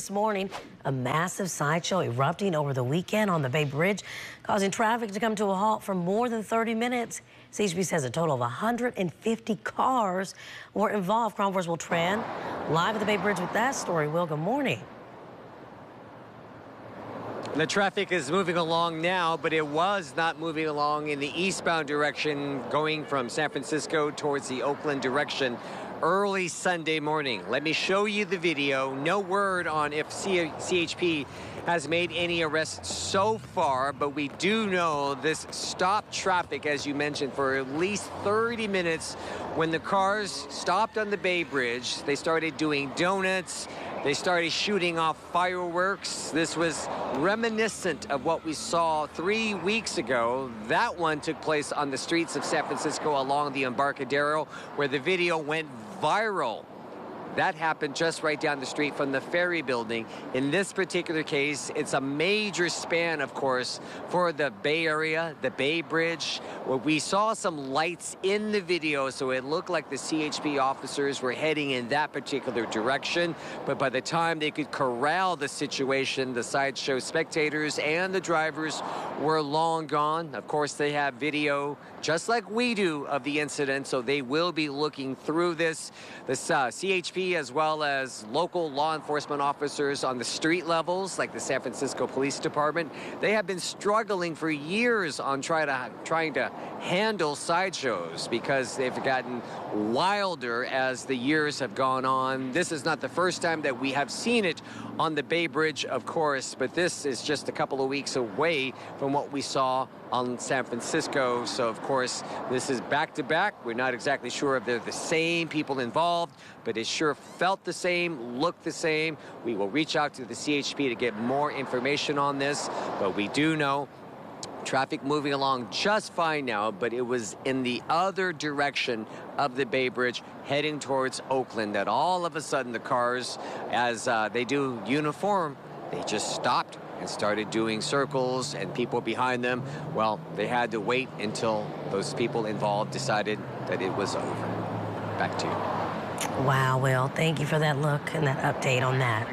this morning. A massive sideshow erupting over the weekend on the Bay Bridge, causing traffic to come to a halt for more than 30 minutes. CHP says a total of 150 cars were involved. KRON 4's Will Tran live at the Bay Bridge with that story. Will, good morning. The traffic is moving along now, but it was not moving along in the eastbound direction, going from San Francisco towards the Oakland direction early Sunday morning. Let me show you the video. No word on if CHP has made any arrests so far, but we do know this stopped traffic, as you mentioned, for at least 30 minutes. When the cars stopped on the Bay Bridge, they started doing donuts. They started shooting off fireworks. This was reminiscent of what we saw 3 weeks ago. That one took place on the streets of San Francisco along the Embarcadero, where the video went viral. That happened just right down the street from the ferry building. In this particular case, it's a major span, of course, for the Bay Area, the Bay Bridge, where we saw some lights in the video, so it looked like the CHP officers were heading in that particular direction. But by the time they could corral the situation, the sideshow spectators and the drivers were long gone. Of course, they have video, just like we do, of the incident, so they will be looking through this. This CHP, as well as local law enforcement officers on the street levels, like the San Francisco Police Department, they have been struggling for years on trying to handle sideshows because they've gotten wilder as the years have gone on. This is not the first time that we have seen it on the Bay Bridge, of course, but this is just a couple of weeks away from what we saw on San Francisco. So, of course, this is back-to-back. We're not exactly sure if they're the same people involved, but it sure felt the same, looked the same. We will reach out to the CHP to get more information on this, but we do know traffic moving along just fine now, but it was in the other direction of the Bay Bridge, heading towards Oakland, that all of a sudden the cars, as they do uniform, they just stopped and started doing circles, and people behind them, well, they had to wait until those people involved decided that it was over. Back to you. Wow, Will, thank you for that look and that update on that.